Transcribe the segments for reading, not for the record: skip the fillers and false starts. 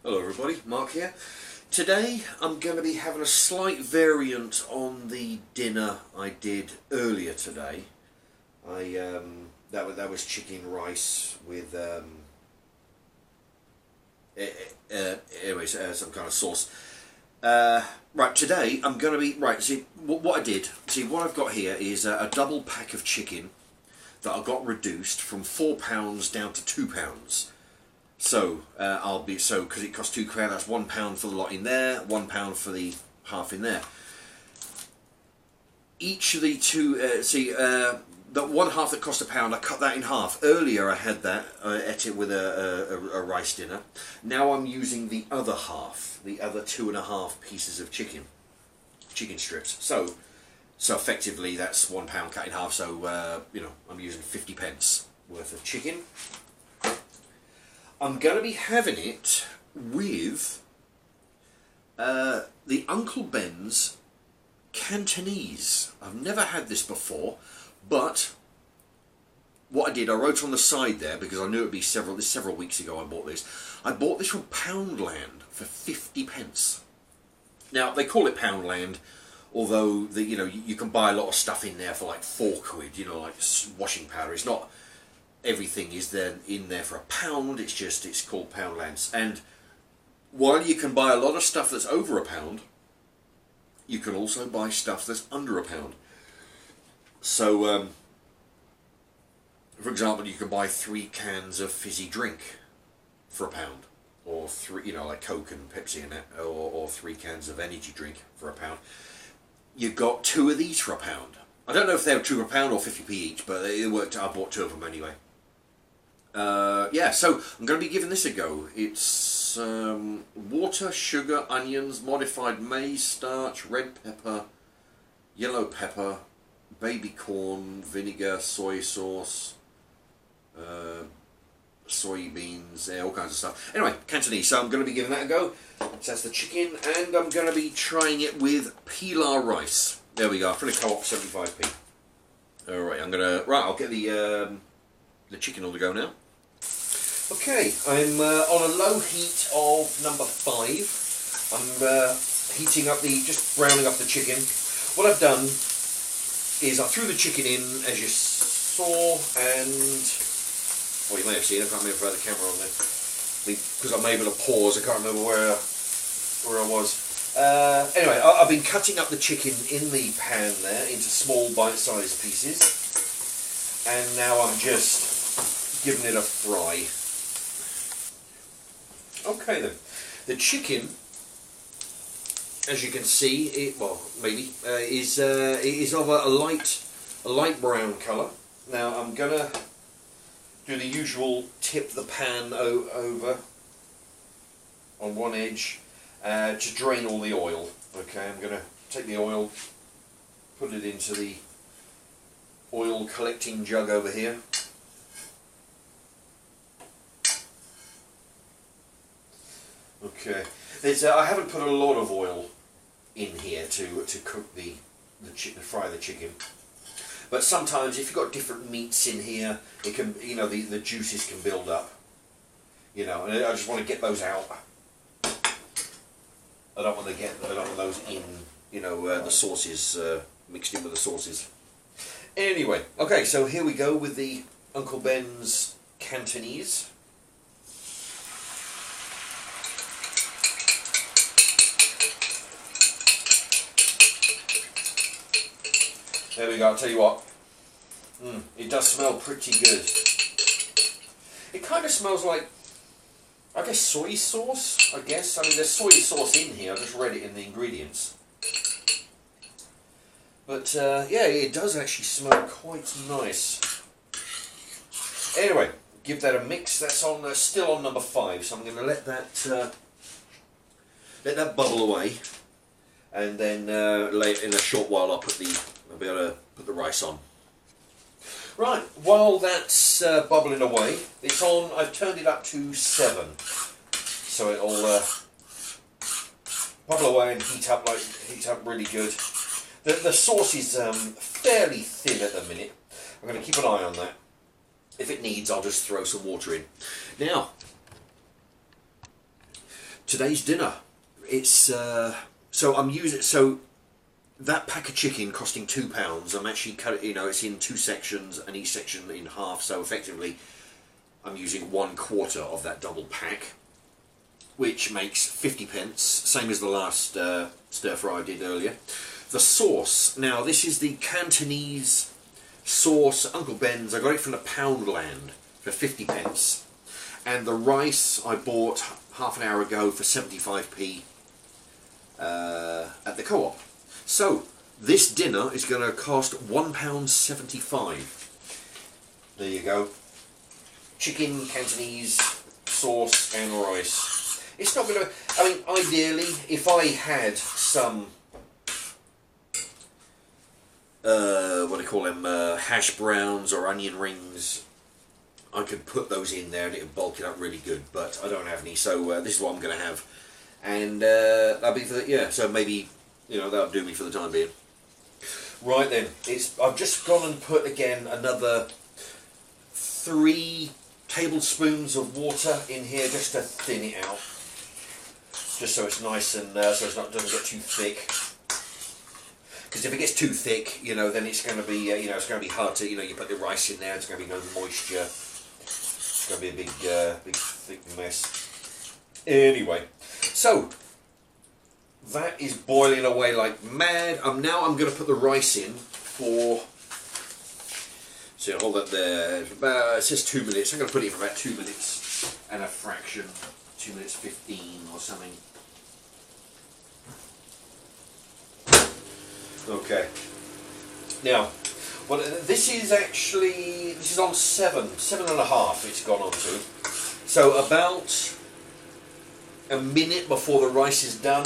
Hello everybody, Mark here. Today I'm going to be having a slight variant on the dinner I did earlier today. That was chicken rice with some kind of sauce. Right, today I'm going to be See what I did. See what I've got here is a double pack of chicken that I got reduced from £4 down to £2. So because it costs £2, that's £1 for the lot in there, £1 for the half in there. Each of the two, that one half that cost £1, I cut that in half. Earlier I had that, I ate it with a rice dinner. Now I'm using the other half, the other 2.5 pieces of chicken strips. So effectively that's £1 cut in half. So I'm using 50p worth of chicken. I'm going to be having it with the Uncle Ben's Cantonese. I've never had this before, but what I did, I wrote on the side there because I knew it would be several weeks ago I bought this. I bought this from Poundland for 50p. Now they call it Poundland, although you can buy a lot of stuff in there for like £4, like washing powder. It's not. Everything is then in there for £1. It's called Poundland. And while you can buy a lot of stuff that's over £1, you can also buy stuff that's under £1. So, for example, you can buy 3 cans of fizzy drink for £1, or 3, like Coke and Pepsi and that, or 3 cans of energy drink for £1. You got 2 of these for £1. I don't know if they were 2 for £1 or 50p each, but it worked. I bought 2 of them anyway. So I'm going to be giving this a go. It's water, sugar, onions, modified maize starch, red pepper, yellow pepper, baby corn, vinegar, soy sauce, soybeans, all kinds of stuff. Anyway, Cantonese, so I'm going to be giving that a go. So that's the chicken, and I'm going to be trying it with Pilau rice. There we go, from the Co-op, 75p. Alright, I'll get the chicken on the go now. Okay, I'm on a low heat of number 5. I'm heating up just browning up the chicken. What I've done is I threw the chicken in, as you saw, and you may have seen. I can't remember if I had the camera on there because I'm able to pause. I can't remember where I was. Anyway, I've been cutting up the chicken in the pan there into small bite-sized pieces, and now I'm just giving it a fry. Okay then, the chicken, as you can see, is of a light brown colour. Now I'm gonna do the usual, tip the pan over on one edge to drain all the oil. Okay, I'm gonna take the oil, put it into the oil collecting jug over here. Okay, I haven't put a lot of oil in here to cook fry the chicken. But sometimes if you've got different meats in here, it can, the juices can build up. And I just want to get those out. I don't want those in, the sauces, mixed in with the sauces. Anyway, okay, so here we go with the Uncle Ben's Cantonese. There we go, I'll tell you what, it does smell pretty good. It kind of smells like, I guess, soy sauce, I guess. I mean, there's soy sauce in here, I just read it in the ingredients. But, yeah, it does actually smell quite nice. Anyway, give that a mix. That's still on number 5, so I'm going to let that bubble away. And then in a short while I'll be able to put the rice on. Right, while that's bubbling away, it's on. I've turned it up to 7, so it'll bubble away and heat up really good. The sauce is fairly thin at the minute. I'm going to keep an eye on that. If it needs, I'll just throw some water in. Now, today's dinner. It's so I'm using so that pack of chicken costing £2. I'm actually cut it. You know, it's in 2 sections, and each section in half. So effectively, I'm using 1/4 of that double pack, which makes 50p, same as the last stir fry I did earlier. The sauce. Now this is the Cantonese sauce, Uncle Ben's. I got it from the Poundland for 50p, and the rice I bought half an hour ago for 75p at the co-op. So this dinner is going to cost £1.75. There you go. Chicken, Cantonese sauce and rice. It's not going to... I mean, ideally, if I had some... what do you call them? Hash browns or onion rings, I could put those in there and it would bulk it up really good, but I don't have any, so this is what I'm going to have. And that'll be for the... Yeah, so maybe, you know, that'll do me for the time being. Right then, I've just gone and put again another 3 tablespoons of water in here just to thin it out, just so it's nice and so it's not doesn't get too thick. Because if it gets too thick, you know, then it's going to be you know, it's going to be hard to, you know, you put the rice in there, there's going to be no moisture. It's going to be a big thick mess. Anyway, so that is boiling away like mad. Now I'm going to put the rice in for. So hold that there. It says 2 minutes. I'm going to put it in for about 2 minutes and a fraction. 2 minutes 15 or something. Okay. Now, well, this is on 7.5. It's gone on to. So about a minute before the rice is done,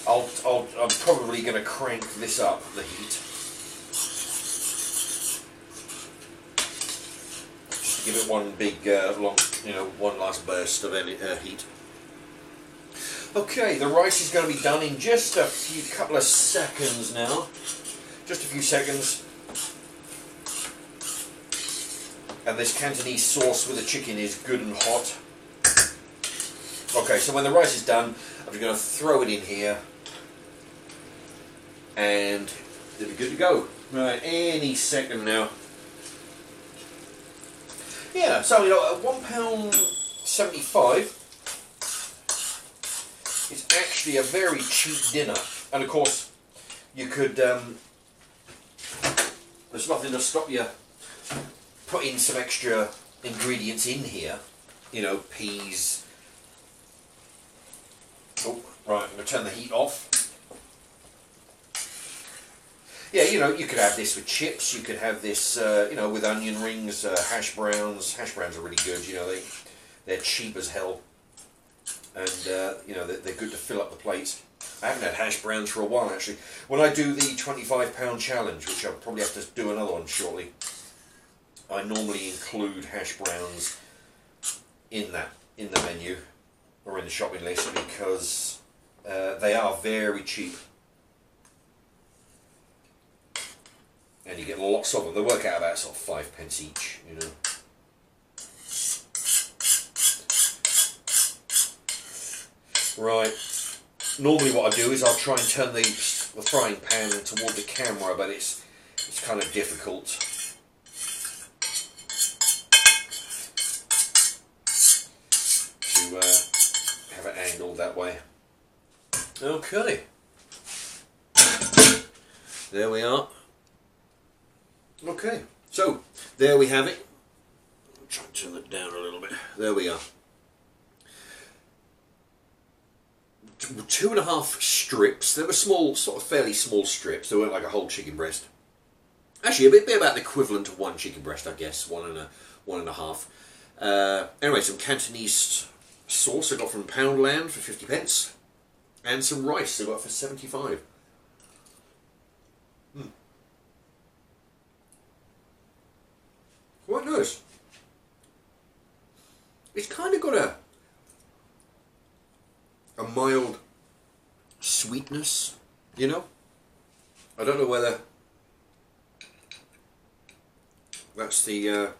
I'm probably going to crank this up, the heat. Give it one big, long, you know, one last burst of heat. Okay, the rice is going to be done in just a couple of seconds now. Just a few seconds. And this Cantonese sauce with the chicken is good and hot. Okay, so when the rice is done, I'm just going to throw it in here. And it'll be good to go. Right, any second now. Yeah, so you know, at £1.75, it's actually a very cheap dinner. And of course, you could, there's nothing to stop you putting some extra ingredients in here. You know, peas. Oh, right, I'm going to turn the heat off. Yeah, you know, you could have this with chips, you could have this, you know, with onion rings, hash browns. Hash browns are really good, you know, they're cheap as hell. And, you know, they're good to fill up the plate. I haven't had hash browns for a while, actually. When I do the £25 challenge, which I'll probably have to do another one shortly, I normally include hash browns in the menu, or in the shopping list, because they are very cheap. And you get lots of them. They work out about sort of 5p each, you know. Right. Normally what I do is I'll try and turn the frying pan toward the camera, but it's kind of difficult. To have it angled that way. Okay. There we are. Okay, so there we have it. I'll try and turn that down a little bit. There we are. 2.5 strips. They were small, sort of fairly small strips. They weren't like a whole chicken breast. Actually, a bit about the equivalent of one chicken breast, I guess. One and a half. Anyway, some Cantonese sauce I got from Poundland for 50p, and some rice I got for 75. Quite nice. It's kind of got a mild sweetness, you know. I don't know whether that's the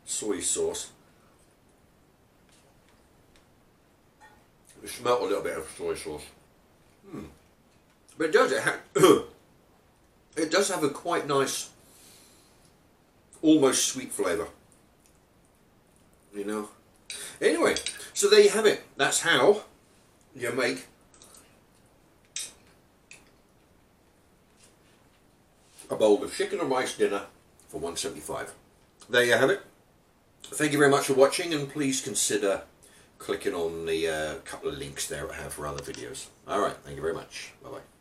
soy sauce. smelt a little bit of soy sauce. But it does, it does have a quite nice, almost sweet flavour. You know. Anyway, so there you have it. That's how you make a bowl of chicken and rice dinner for $1.75. There you have it. Thank you very much for watching, and please consider clicking on the couple of links there I have for other videos. Alright, thank you very much. Bye bye.